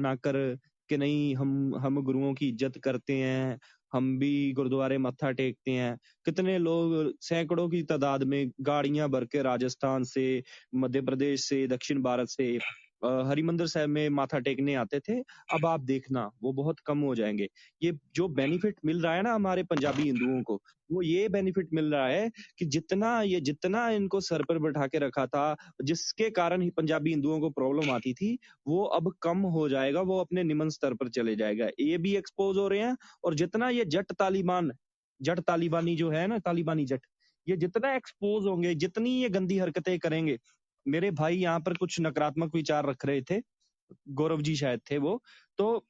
बनाकर कि नहीं हम गुरुओं की इज्जत करते हैं, हम भी गुरुद्वारे मत्था टेकते हैं। कितने लोग सैकड़ों की तादाद में गाड़ियां भर के राजस्थान से, मध्य प्रदेश से, दक्षिण भारत से हरिमंदिर साहब में माथा टेकने आते थे। अब आप देखना वो बहुत कम हो जाएंगे। ये जो बेनिफिट मिल रहा है ना हमारे पंजाबी हिंदुओं को, वो ये बेनिफिट मिल रहा है कि जितना इनको सर पर बैठा के रखा था, जिसके कारण ही पंजाबी हिंदुओं को प्रॉब्लम आती थी, वो अब कम हो जाएगा, वो अपने निम्न स्तर पर चले जाएगा। ये भी एक्सपोज हो रहे हैं। और जितना ये जट तालिबानी जो है ना, तालिबानी जट, ये जितना एक्सपोज होंगे, जितनी ये गंदी हरकतें करेंगे। मेरे भाई यहाँ पर कुछ नकारात्मक विचार रख रहे थे, गौरव जी शायद थे वो। तो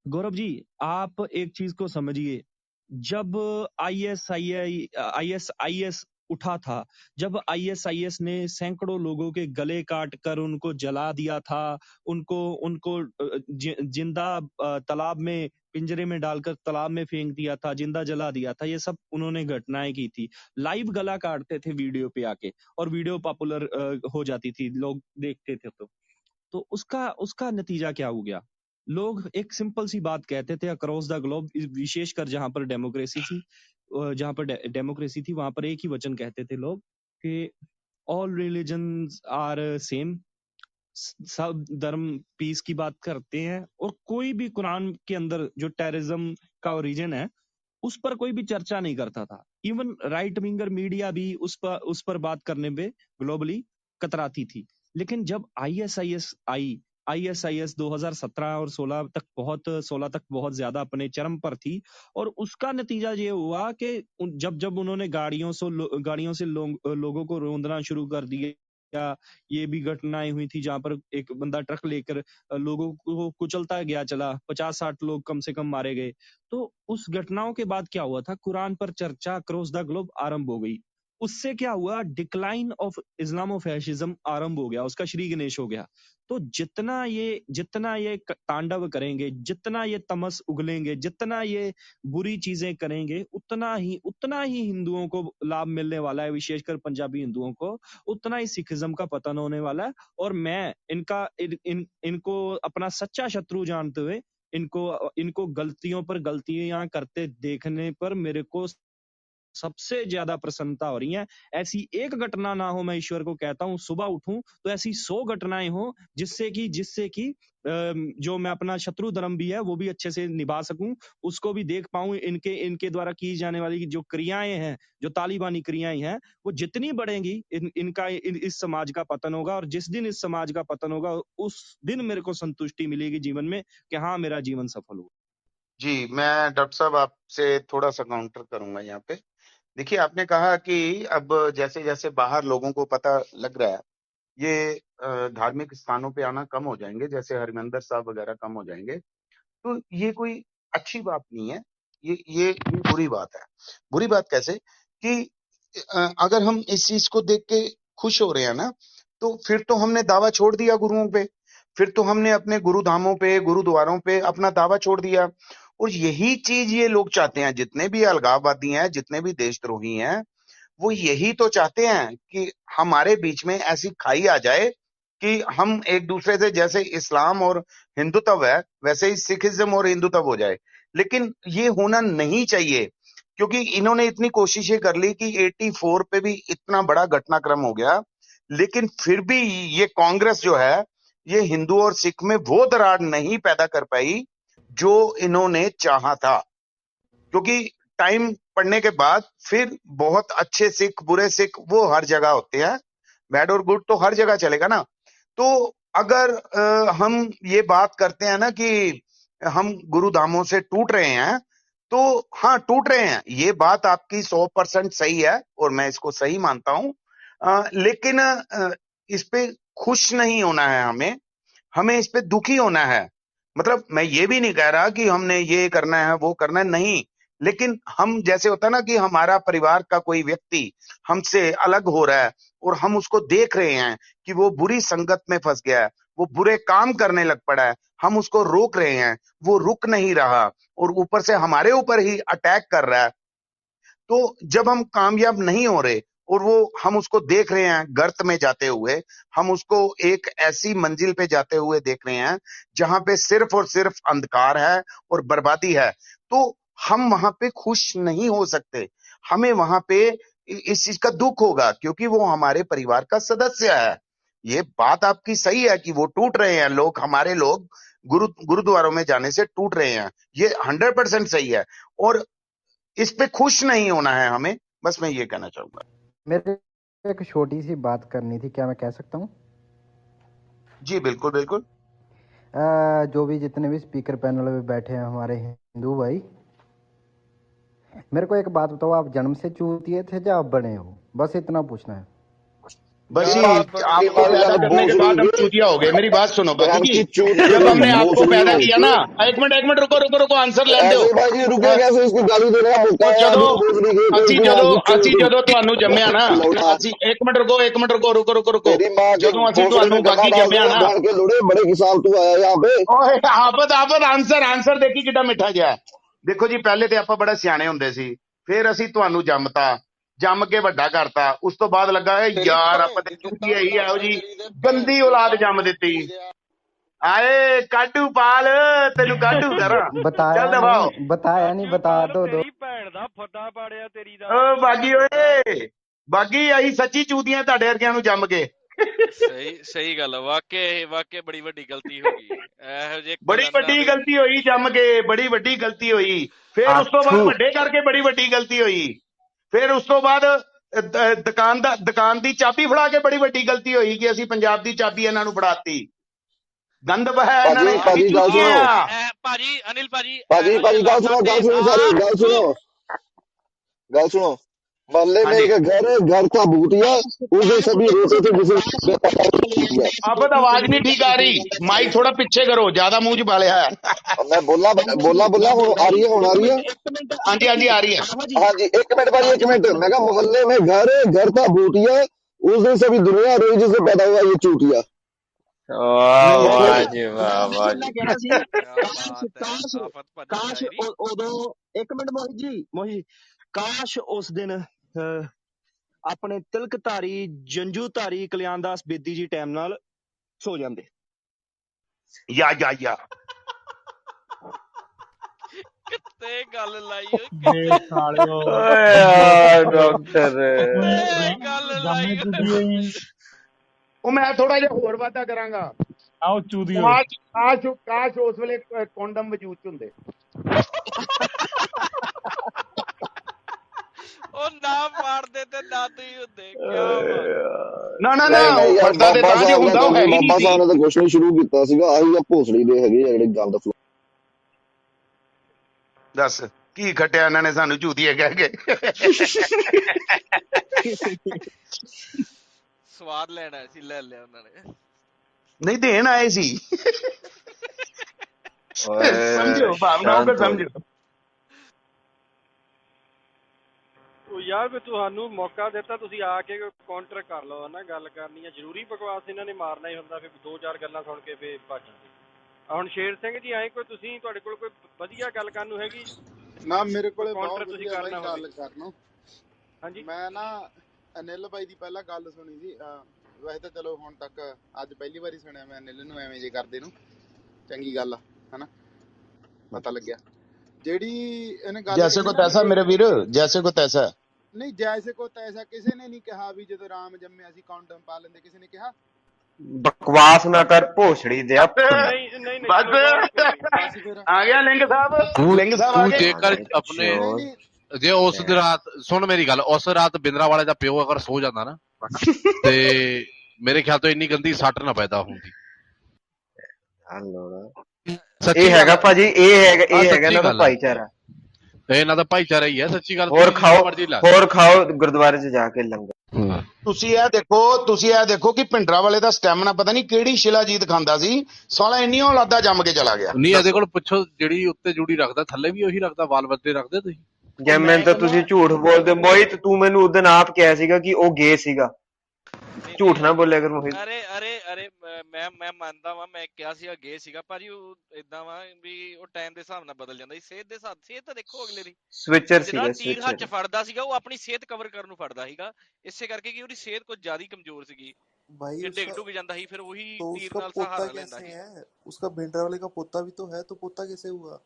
गौरव जी, आप एक चीज को समझिए, जब आईएसआईएस उठा था, जब आईएसआईएस ने सैकड़ों लोगों के गले काट कर उनको जला दिया था, उनको उनको जिंदा तालाब में, पिंजरे में डालकर तालाब में फेंक दिया था, जिंदा जला दिया था, ये सब उन्होंने घटनाएं की थी। लाइव गला काटते थे वीडियो पे आके, और वीडियो पॉपुलर हो जाती थी, लोग देखते थे। तो उसका उसका नतीजा क्या हो गया? लोग एक सिंपल सी बात कहते थे अक्रॉस द ग्लोब, विशेषकर जहां पर डेमोक्रेसी थी, डेमोक्रेसी थी, वहां पर एक ही वचन कहते थे लोग कि ऑल रिलीजन्स आर सेम। सब धर्म पीस की बात करते हैं, और कोई भी कुरान के अंदर जो टेररिज्म का ओरिजिन है, उस पर कोई भी चर्चा नहीं करता था। इवन राइट विंगर मीडिया भी उस पर बात करने पे ग्लोबली कतराती थी। लेकिन जब आईएसआईएस आई, आईएसआईएस 2017 और 16 तक बहुत ज्यादा अपने चरम पर थी, और उसका नतीजा ये हुआ कि जब जब उन्होंने गाड़ियों से लोगों को रौंदना शुरू कर दिया। ये भी घटनाएं हुई थी जहां पर एक बंदा ट्रक लेकर लोगों को कुचलता गया, चला 50-60 लोग कम से कम मारे गए। तो उस घटनाओं के बाद क्या हुआ था, कुरान पर चर्चा अक्रॉस द ग्लोब आरंभ हो गई। उससे क्या हुआ, डिक्लाइन ऑफ इस्लामोफैशिज्म आरंभ हो गया, उसका श्री गणेश हो गया। तो जितना ये तांडव करेंगे, जितना ये तमस उगलेंगे, जितना ये बुरी चीजें करेंगे, उतना ही हिंदुओं को लाभ मिलने वाला है, विशेषकर पंजाबी हिंदुओं को। उतना ही सिखिज्म का पतन होने वाला है। और मैं इनको अपना सच्चा शत्रु जानते हुए, इनको गलतियों पर गलतियां करते देखने पर मेरे को सबसे ज्यादा प्रसन्नता हो रही है। ऐसी एक घटना ना हो, मैं ईश्वर को कहता हूँ, सुबह उठूं तो ऐसी 100 घटनाएं हो, जिससे कि जो मैं अपना शत्रु धर्म भी है वो भी अच्छे से निभा सकूं, उसको भी देख पाऊं। इनके इनके द्वारा की जाने वाली जो क्रियाएं हैं, जो तालिबानी क्रियाएं हैं, वो जितनी बढ़ेंगी, इस समाज का पतन होगा। और जिस दिन इस समाज का पतन होगा, उस दिन मेरे को संतुष्टि मिलेगी जीवन में कि हाँ, मेरा जीवन सफल हुआ। जी, मैं डॉक्टर साहब आपसे थोड़ा सा काउंटर करूंगा यहाँ पे। देखिए, आपने कहा कि अब जैसे जैसे बाहर लोगों को पता लग रहा है, ये धार्मिक स्थानों पे आना कम हो जाएंगे, जैसे हरिमंदिर साहब वगैरह कम हो जाएंगे। तो ये कोई अच्छी बात नहीं है, ये बुरी बात है। बुरी बात कैसे कि अगर हम इस चीज को देख के खुश हो रहे हैं ना, तो फिर तो हमने दावा छोड़ दिया गुरुओं पे, फिर तो हमने अपने गुरुधामों पे, गुरुद्वारों पे अपना दावा छोड़ दिया। और यही चीज ये लोग चाहते हैं, जितने भी अलगाववादी हैं, जितने भी देशद्रोही हैं, वो यही तो चाहते हैं कि हमारे बीच में ऐसी खाई आ जाए कि हम एक दूसरे से, जैसे इस्लाम और हिंदुत्व है, वैसे ही सिखिज्म और हिंदुत्व हो जाए। लेकिन ये होना नहीं चाहिए, क्योंकि इन्होंने इतनी कोशिशें कर ली कि 84 पे भी इतना बड़ा घटनाक्रम हो गया, लेकिन फिर भी ये कांग्रेस जो है, ये हिंदू और सिख में वो दरार नहीं पैदा कर पाई जो इन्होंने चाहा था। क्योंकि टाइम पड़ने के बाद फिर बहुत अच्छे सिख, बुरे सिख वो हर जगह होते हैं, बैड और गुड तो हर जगह चलेगा ना। तो अगर हम ये बात करते हैं ना कि हम गुरुधामों से टूट रहे हैं, तो हाँ, टूट रहे हैं, ये बात आपकी 100% सही है और मैं इसको सही मानता हूं। लेकिन इस पे खुश नहीं होना है, हमें इस पे दुखी होना है। मतलब मैं ये भी नहीं कह रहा कि हमने ये करना है, वो करना है, नहीं। लेकिन हम, जैसे होता है ना कि हमारा परिवार का कोई व्यक्ति हमसे अलग हो रहा है और हम उसको देख रहे हैं कि वो बुरी संगत में फंस गया है, वो बुरे काम करने लग पड़ा है, हम उसको रोक रहे हैं, वो रुक नहीं रहा और ऊपर से हमारे ऊपर ही अटैक कर रहा है। तो जब हम कामयाब नहीं हो रहे और वो हम उसको देख रहे हैं गर्त में जाते हुए, हम उसको एक ऐसी मंजिल पे जाते हुए देख रहे हैं जहां पे सिर्फ और सिर्फ अंधकार है और बर्बादी है, तो हम वहां पे खुश नहीं हो सकते। हमें वहां पे इस चीज का दुख होगा क्योंकि वो हमारे परिवार का सदस्य है। ये बात आपकी सही है कि वो टूट रहे हैं लोग, हमारे लोग गुरुद्वारों में जाने से टूट रहे हैं, ये 100% सही है और इस पे खुश नहीं होना है हमें, बस मैं ये कहना चाहूंगा। मेरे एक छोटी सी बात करनी थी, क्या मैं कह सकता हूँ? जी बिल्कुल बिल्कुल। जो भी जितने भी स्पीकर पैनल पे बैठे हैं हमारे हिंदू भाई, मेरे को एक बात बताओ, आप जन्म से चूतिए थे या आप बने हो? बस इतना पूछना है। बस जी, आपको पैदा करने के बाद हम चूतिया हो गए। मेरी बात सुनो बाबू जी, जब हमने आपको पैदा किया ना, एक मिनट रुको आंसर लें दो भाई रुके कैसे इसको गाली दे रहा है? ਅਸੀਂ ਜਦੋਂ ਤੁਹਾਨੂੰ ਜੰਮਿਆ ਨਾ, ਅਸੀਂ ਇੱਕ ਮਿੰਟ ਰੁਕੋ ਜਦੋਂ ਅਸੀਂ ਤੁਹਾਨੂੰ ਬਾਕੀ ਜੰਮਿਆ ਨਾ, बन के लोड़े बड़े किसान तू आया यहाँ पे। ਓਏ ਆਫਤ ਆਨਸਰ ਦੇਖੀ ਕਿੱਡਾ ਮਿੱਠਾ ਜਿਹਾ। ਦੇਖੋ ਜੀ, ਪਹਿਲੇ ਤੇ ਆਪਾਂ ਬੜਾ ਸਿਆਣੇ ਹੁੰਦੇ ਸੀ, ਫਿਰ ਅਸੀਂ ਤੁਹਾਨੂੰ ਜੰਮ ਕੇ ਵੱਡਾ ਕਰਤਾ, ਉਸ ਤੋਂ ਬਾਅਦ ਲੱਗਾ ਯਾਰ ਆਪਾਂ ਤੇ ਚੂਤੀ ਹੀ ਇਹੋ ਜੀ ਗੰਦੀ ਔਲਾਦ ਜੰਮ ਦਿੱਤੀ। ਆਏ ਕਾਢੂ ਪਾਲ, ਤੈਨੂੰ ਕਾਢੂ ਕਰਾਂ, ਚੱਲ ਦਬਾਓ। बताया नहीं, बता दो। ਤੇਰੀ ਭੈਣ ਦਾ ਫੱਟਾ ਪਾੜਿਆ ਤੇਰੀ ਦਾ। ਓ ਬਾਗੀ ਓਏ ਬਾਗੀ, ਆਹੀ ਸੱਚੀ ਚੂਤੀਆਂ ਤੁਹਾਡੇ ਵਰਗਿਆਂ ਨੂੰ ਜੰਮ ਕੇ। ਸਹੀ ਗੱਲ ਆ, ਵਾਕਿਆ ਬੜੀ ਵੱਡੀ ਗਲਤੀ ਹੋ ਗਈ ਇਹੋ ਜਿਹੇ। ਬੜੀ ਵੱਡੀ ਗਲਤੀ ਹੋਈ ਜੰਮ ਕੇ, ਬੜੀ ਵੱਡੀ ਗਲਤੀ ਹੋਈ। ਫਿਰ ਉਸ ਤੋਂ ਬਾਅਦ ਵੱਡੇ ਕਰਕੇ ਬੜੀ ਵੱਡੀ ਗਲਤੀ ਹੋਈ। ਫਿਰ ਉਸ ਤੋਂ ਬਾਅਦ ਦੁਕਾਨ ਦੀ ਚਾਬੀ ਫੜਾ ਕੇ ਬੜੀ ਵੱਡੀ ਗਲਤੀ ਹੋਈ ਕਿ ਅਸੀਂ ਪੰਜਾਬ ਦੀ ਚਾਬੀ ਇਹਨਾਂ ਨੂੰ ਫੜਾਤੀ। ਗੰਦ ਬਹਾਇਆ ਇਹਨਾਂ ਨੇ। ਭਾਜੀ ਅਨਿਲ ਭਾਜੀ गल सुनो, मोहल्ले में एक घर था भूतिया, उसे सभी रोते थे जिसे अब आवाज नहीं ठीक आ रही, माइक थोड़ा पीछे करो, ज्यादा मुंह च बालिया है। मैं बोला आ रही है। हाँ जी आ रही है। हाँ जी, एक मिनट भाई, एक मिनट। मैं कहा मोहल्ले में घर था भूतिया, उस दिन सभी दुनिया रोई जिससे पैदा हुआ ये चूतिया। काश उदों, एक मिनट मोहित, काश उस दिन अपने तिलकधारी जंजूधारी कल्याणदास बेदी जी टाइम नाल सो जांदे। या ਕਿੱਥੇ ਗੱਲ ਲਾਈ डॉक्टर ਉਹ ਮੈਂ ਥੋੜਾ ਜਿਹਾ ਹੋਰ ਵਾਧਾ ਕਰਾਂਗਾ। ਆਓ ਚੂਦੀਓ, ਕਾਸ਼ ਉਸ ਵੇਲੇ ਕੰਡਮ ਵਜੂਦ ਚ ਹੁੰਦੇ। ਉਹ ਨਾ ਮਾਰਦੇ ਤੇ ਨਾ ਤੁਸੀਂ ਹੁੰਦੇ। ਨਾ ਫੜਦਾ ਤੇ ਤਾਂ ਜੇ ਹੁੰਦਾ ਉਹ ਹੈ ਹੀ ਨਹੀਂ। ਬਾਬਾ ਸਾਹਿਬ ਨੇ ਤਾਂ ਕੁਛ ਨਹੀਂ ਸ਼ੁਰੂ ਕੀਤਾ ਸੀਗਾ, ਆਹੀ ਆ ਭੋਸੜੀ ਦੇ ਹੈਗੇ ਆ ਜਿਹੜੇ ਗੰਦ। ਦੱਸ ਕੀ ਖੱਟਿਆ ਇਹਨਾਂ ਨੇ ਸਾਨੂੰ ਝੂਤੀਏ ਕਹਿ ਕੇ। ਸਵਾਦ ਲੈਣਾ ਸੀ, ਲੈ ਲਿਆ ਉਹਨਾਂ ਨੇ। ਨਹੀਂ ਦੇਣ ਆਏ ਸੀ। ਸਮਝੋ ਭਾਵਨਾओं को ਸਮਝੋ। ਯਾਰ ਵੀ ਤੁਹਾਨੂੰ ਮੌਕਾ ਦਿੱਤਾ, ਤੁਸੀਂ ਆ ਕੇ ਕਾਊਂਟਰ ਕਰ ਲਓ ਨਾ, ਗੱਲ ਕਰਨੀ ਹੈ ਜ਼ਰੂਰੀ। ਬਕਵਾਸ ਇਹਨਾਂ ਨੇ ਮਾਰਨਾ ਹੀ ਹੁੰਦਾ, ਫਿਰ 2-4 ਗੱਲਾਂ ਸੁਣ ਕੇ ਫੇਰ ਭੱਜ ਜਾਂਦੇ। ਹੁਣ ਸ਼ੇਰ ਸਿੰਘ ਜੀ ਆਏ, ਕੋਈ ਤੁਸੀਂ ਤੁਹਾਡੇ ਕੋਲ ਕੋਈ ਵਧੀਆ ਗੱਲ ਕਰਨ ਨੂੰ ਹੈਗੀ ਨਾ? ਮੇਰੇ ਕੋਲੇ ਕਾਊਂਟਰ ਤੁਸੀਂ ਕਰਨਾ ਗੱਲ ਕਰਨੋ। ਹਾਂਜੀ, ਮੈਂ ਨਾ ਅਨਿਲ ਬਾਈ ਦੀ ਪਹਿਲਾਂ ਗੱਲ ਸੁਣੀ ਸੀ। ਵੈਸੇ ਤਾਂ ਚਲੋ ਹੁਣ ਤੱਕ ਅੱਜ ਪਹਿਲੀ ਵਾਰੀ ਸੁਣਿਆ ਮੈਂ ਅਨਿਲ ਨੂੰ ਐਵੇਂ ਜੇ ਕਰਦੇ ਨੂੰ। ਚੰਗੀ ਗੱਲ ਆ, ਹਨਾ, ਪਤਾ ਲੱਗਿਆ। ਜਿਹੜੀ ਇਹਨੇ ਗੱਲ ਜੈਸੇ ਕੋ ਤੈਸਾ ਮੇਰੇ ਵੀਰ, ਜੈਸੇ ਕੋ ਤੈਸਾ ਨਹੀਂ, ਜੈਸੇ ਕੋ ਤੈਸਾ ਕਿਸੇ ਨੇ ਨਹੀਂ ਕਿਹਾ ਵੀ ਜਦੋਂ ਰਾਮ ਜੰਮਿਆ ਸੀ ਕੌਂਡਮ ਪਾ ਲੈਂਦੇ, ਕਿਸੇ ਨੇ ਕਿਹਾ? बकवास ना कर भोसड़ी दे। ਨਹੀਂ ਬਸ ਆ ਗਿਆ ਲਿੰਗ ਸਾਹਿਬ ਆ ਗਏ। ਜੇਕਰ ਆਪਣੇ ਜੇ ਉਸ ਦੀ ਰਾਤ, ਸੁਣ ਮੇਰੀ ਗੱਲ, ਉਸ ਰਾਤ ਬਿੰਦਰਾ ਵਾਲੇ ਦਾ ਪਿਓ ਅਗਰ ਸੋ ਜਾਂਦਾ ਨਾ, ਤੇ ਮੇਰੇ ਖਿਆਲ ਤੋਂ ਇੰਨੀ ਗੰਦੀ ਸੱਟ ਨਾ ਪੈਦਾ ਹੁੰਦੀ। ਇਹ ਹੈਗਾ ਭਾਜੀ, ਇਹ ਹੈਗਾ ਇਹਨਾਂ ਦਾ ਭਾਈਚਾਰਾ, ਇਹਨਾਂ ਦਾ ਭਾਈਚਾਰਾ ਹੀ ਹੈ, ਸੱਚੀ ਗੱਲ। ਹੋਰ ਖਾਓ ਗੁਰਦੁਆਰੇ 'ਚ ਜਾ ਕੇ ਲੰਗਰ। ਤੁਸੀਂ ਇਹ ਦੇਖੋ ਕਿ ਭਿੰਡਰਾ ਵਾਲੇ ਦਾ ਸਟੈਮਨਾ ਪਤਾ ਨਹੀਂ ਕਿਹੜੀ ਸ਼ਿਲਾਜੀਤ ਖਾਂਦਾ ਸੀ, ਸਾਲਾ ਇੰਨੀਆਂ ਔਲਾਦਾਂ ਜੰਮ ਕੇ ਚਲਾ ਗਿਆ। ਨਹੀਂ, ਇਹਦੇ ਕੋਲ ਪੁੱਛੋ, ਜਿਹੜੀ ਉੱਤੇ ਜੂੜੀ ਰੱਖਦਾ ਥੱਲੇ ਵੀ ਉਹੀ ਰੱਖਦਾ, ਵਾਲ ਵੱਧੇ ਰੱਖਦੇ ਤੁਸੀਂ। ਜੈਮਨ ਤਾਂ ਤੁਸੀਂ ਝੂਠ ਬੋਲਦੇ। ਮੋਹਿਤ ਤੂੰ ਮੈਨੂੰ ਉਦੋਂ ਆਪ ਕਿਹਾ ਸੀਗਾ ਕਿ ਉਹ ਗੇ ਸੀਗਾ, ਝੂਠ ਨਾ ਬੋਲਿਆ ਕਰ ਮੋਹਿਤ। ਅਰੇ ਮੈਂ ਮੰਨਦਾ ਵਾਂ, ਮੈਂ ਕਿਹਾ ਸੀਗਾ ਗੇ ਸੀਗਾ ਭਾਜੀ, ਉਹ ਇਦਾਂ ਵਾ ਵੀ ਉਹ ਟਾਈਮ ਦੇ ਹਿਸਾਬ ਨਾਲ ਬਦਲ ਜਾਂਦਾ ਸੀ। ਸਿਹਤ ਦੇ ਹਿਸਾਬ, ਸਿਹਤ ਤਾਂ ਦੇਖੋ ਅਗਲੇ ਦੀ ਸਵਿਚਰ ਜਿਹੜਾ ਸੀਗਾ ਤੀਰ ਹੱਥ ਚ ਸਵਿਚਰ। ਫੜਦਾ ਸੀਗਾ ਉਹ ਆਪਣੀ ਸਿਹਤ ਕਵਰ ਕਰਨ ਨੂੰ ਫੜਦਾ ਸੀਗਾ, ਇਸੇ ਕਰਕੇ ਕਿ ਉਹਦੀ ਸਿਹਤ ਕੁਝ ਜ਼ਿਆਦਾ ਹੀ ਕਮਜ਼ੋਰ ਸੀਗੀ, भाई ਜੇ ਡਿੱਗ उसका ਡੁੱਗ ਜਾਂਦਾ ਸੀ ਫਿਰ ਉਹੀ तो ਤੀਰ उसका ਨਾਲ पोता ਸਹਾਰਾ ਲੈਂਦਾ कैसे ਸੀ। है? उसका भिंडरावाले का पोता भी तो है, तो पोता कैसे हुआ?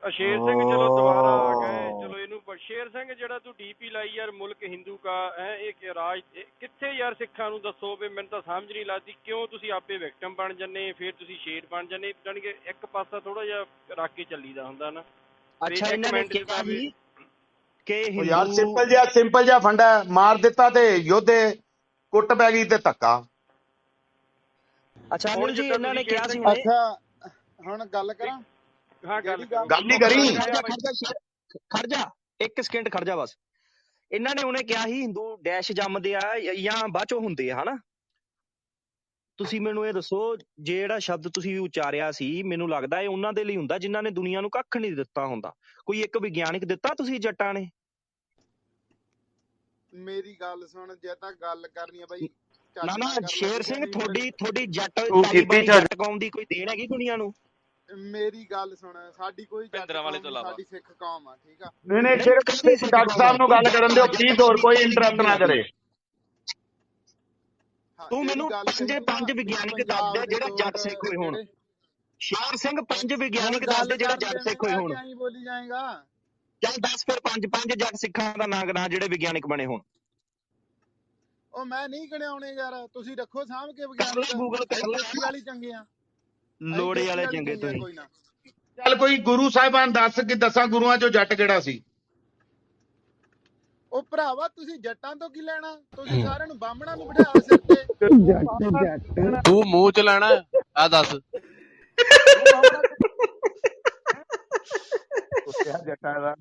ਸ਼ੇਰ ਸਿੰਘ ਚਲੋ ਦੁਬਾਰਾ ਆ ਗਏ, ਚਲੋ ਇਹਨੂੰ ਸ਼ੇਰ ਸਿੰਘ ਜਿਹੜਾ ਤੂੰ ਡੀਪੀ ਲਾਈ ਯਾਰ ਮੁਲਕ ਹਿੰਦੂ ਕਾ ਹੈ, ਇਹ ਕਿ ਰਾਜ ਕਿੱਥੇ ਯਾਰ ਸਿੱਖਾਂ ਨੂੰ ਦੱਸੋ ਵੀ, ਮੈਨੂੰ ਤਾਂ ਸਮਝ ਨਹੀਂ ਲੱਗਦੀ ਕਿਉਂ ਤੁਸੀਂ ਆਪੇ ਵਿਕਟਮ ਬਣ ਜੰਨੇ, ਫਿਰ ਤੁਸੀਂ ਸ਼ੇਰ ਬਣ ਜੰਨੇ, ਜਾਣੀ ਕਿ ਇੱਕ ਪਾਸਾ ਥੋੜਾ ਜਿਹਾ ਰੱਖ ਕੇ ਚੱਲੀਦਾ ਹੁੰਦਾ ਨਾ। ਅੱਛਾ ਇਹਨਾਂ ਨੇ ਕਿਹਾ ਸੀ ਕਿ ਉਹ ਯਾਰ ਹਿੰਦੂ ਸਿੰਪਲ ਜਿਹਾ ਫੰਡਾ ਹੈ, ਮਾਰ ਦਿੱਤਾ ਤੇ ਯੋਧੇ ਕੁੱਟ ਪੈ ਗਈ ਤੇ ਧੱਕਾ। ਅੱਛਾ ਹੁਣ ਅਨਿਲ ਜੀ ਜਿੱਦਾਂ ਇਹਨਾਂ ਨੇ ਤੁਸੀਂ ਕਿਹਾ ਸੀ ਕਹਿੰਦੇ- ਹੁਣੇ ਅੱਛਾ ਹੁਣ ਗੱਲ ਕਰਾਂ, ਹਾਂ ਗੱਲ ਗੱਲ ਹੀ ਕਰੀ। ਖੜ ਜਾ 1 ਸਕਿੰਟ ਖੜ ਜਾ ਬਸ। ਇਹਨਾਂ ਨੇ ਉਹਨੇ ਕਿਹਾ ਸੀ ਹਿੰਦੂ ਡੈਸ਼ ਜੰਮਦੇ ਆ ਜਾਂ ਬਾਅਦ ਚੋਂ ਹੁੰਦੇ ਆ, ਹਨਾ? ਤੁਸੀਂ ਮੈਨੂੰ ਇਹ ਦੱਸੋ, ਜਿਹੜਾ ਸ਼ਬਦ ਤੁਸੀਂ ਉਚਾਰਿਆ ਸੀ, ਮੈਨੂੰ ਲੱਗਦਾ ਇਹ ਉਹਨਾਂ ਦੇ ਲਈ ਹੁੰਦਾ ਜਿਨ੍ਹਾਂ ਨੇ ਦੁਨੀਆ ਨੂੰ ਕੱਖ ਨਹੀਂ ਦਿੱਤਾ ਹੁੰਦਾ। ਕੋਈ ਇੱਕ ਵਿਗਿਆਨਿਕ ਦਿੱਤਾ ਤੁਸੀਂ ਜੱਟਾਂ ਨੇ? ਮੇਰੀ ਗੱਲ ਸੁਣ, ਜੇ ਤਾਂ ਗੱਲ ਕਰਨੀ ਆ ਬਾਈ ਨਾ ਨਾ ਸ਼ੇਰ ਸਿੰਘ, ਤੁਹਾਡੀ ਜੱਟ ਤੂੰ ਕੀਤੀ ਤਾਲੀਬਾਨੀ ਚੱਜ। ਜੱਟ ਕੌਮ ਦੀ ਕੋਈ ਦੇਣ ਹੈਗੀ ਦੁਨੀਆ ਨੂੰ? ਮੇਰੀ ਗੱਲ ਸੁਣ, ਸਾਡੀ ਕੋਈ ਜੱਟ ਭਿੰਦਰਾਂਵਾਲੇ ਕੌਮ ਤੋਂ ਨੀ, ਇਲਾਵਾ। ਸਾਡੀ ਸਿੱਖ ਕੌਮ ਆ, ਠੀਕ ਆ। ਨਹੀਂ ਸਿਰਫ ਡਾਕਟਰ ਸਾਹਿਬ ਨੂੰ ਗੱਲ ਕਰਨ ਦਿਓ ਪਲੀਜ਼, ਹੋਰ ਕੋਈ ਇੰਟਰਪਟ ਨਾ ਕਰੇ। ਹਾਂ, ਤੂੰ ਜਿਹੜੀ ਮੈਨੂੰ ਗੱਲ ਪੰਜ ਕਹੀ ਨਾ ਵੀ ਵਿਗਿਆਨਿਕ ਦੱਸ ਪੰਜਾਬ ਦੇ ਦੇ ਜਿਹੜਾ ਜੱਟ ਲੋਕ ਸਿੱਖ ਹੋਏ ਹੋਣ। ਜਿਹੜੇ- ਸ਼ੇਰ ਸਿੰਘ 5 ਹੁਣ ਵਿਗਿਆਨਿਕ ਦੱਸ ਦੇ ਗੱਲ ਜਿਹੜੇ ਕਰ ਜੱਟ ਲੈਣੇ ਸਿੱਖ ਹੋਏ ਆ, ਹੋਣ। ਕਿ ਐਂ ਬੋਲੀ ਜਾਏਗਾ। ਚੱਲ ਦੱਸ ਫਿਰ 5 ਜੱਟ ਸਿੱਖਾਂ ਦਾ ਨਾਂ ਜਿਹੜੇ ਵਿਗਿਆਨਿਕ ਬਣੇ ਹੋਣ। ਉਹ ਮੈਂ ਨਹੀਂ ਗਣਿਆਉਣੇ ਯਾਰ, ਤੁਸੀਂ ਰੱਖੋ ਸਾਂਭ ਕੇ ਵਿਗਿਆਨਿਕ, ਗੂਗਲ ਕਰ ਅਸੀਂ ਲੈ। ਖੇਤੀ ਵਾਲੀ ਚੰਗੇ ਆ, ਲੋੜੇ ਵਾਲੇ ਚੰਗੇ ਆ, ਤੁਸੀਂ। ਕੋਈ ਨਾ। ਚੱਲ ਕੋਈ ਗੁਰੂ ਸਾਹਿਬਾਨ ਦੱਸ ਕਿ 10 ਗੁਰੂਆਂ ਚੋਂ ਜੱਟ ਕਿਹੜਾ ਸੀ? ਉਹ ਭਰਾਵਾ ਤੁਸੀਂ ਜੱਟਾਂ ਤੋਂ ਕੀ ਲੈਣਾ, ਤੁਸੀਂ ਸਾਰਿਆਂ ਨੂੰ ਬਾਹਮਣਾਂ ਨੂੰ ਬਿਠਾਇਆ ਸਿਰ ਤੇ। ਤੂੰ ਮੂੰਹ ਚ ਲੈਣਾ ਆ ਦੱਸ। ਜੱਟਾਂ ਦਾ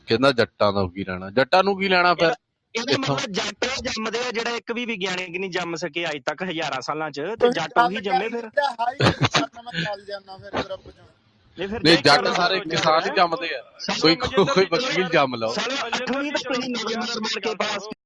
ਕਹਿੰਦਾ ਜੱਟਾਂ ਦਾ ਕੀ ਲੈਣਾ, ਜੱਟਾਂ ਨੂੰ ਕੀ ਲੈਣਾ ਫਿਰ? ਇਹਦਾ ਮਤਲਬ ਜੱਟ ਜੰਮਦੇ ਆ ਜਿਹੜਾ ਇੱਕ ਵੀ ਵਿਗਿਆਨਿਕ ਨਹੀਂ ਜੰਮ ਸਕੇ ਅੱਜ ਤੱਕ ਹਜ਼ਾਰਾਂ ਸਾਲਾਂ ਚ, ਤੇ ਜੱਟ ਉਹੀ ਜੰਮੇ ਫਿਰ। ਹਾਈ ਮੈਂ ਚੱਲ ਜਾਣਾ ਫਿਰ ਗਰੁੱਪ ਚੋਂ। ਨਹੀਂ ਜੱਟ ਸਾਰੇ ਕਿਸਾਨ ਹੀ ਜੰਮਦੇ ਆ, ਕੋਈ ਵਕੀਲ ਜੰਮ ਲਓ। ਸਾਲੇ 8ਵੀਂ ਦਾ ਤੁਸੀਂ ਨਵੰਬਰ ਮਾਰ ਕੇ ਪਾਸ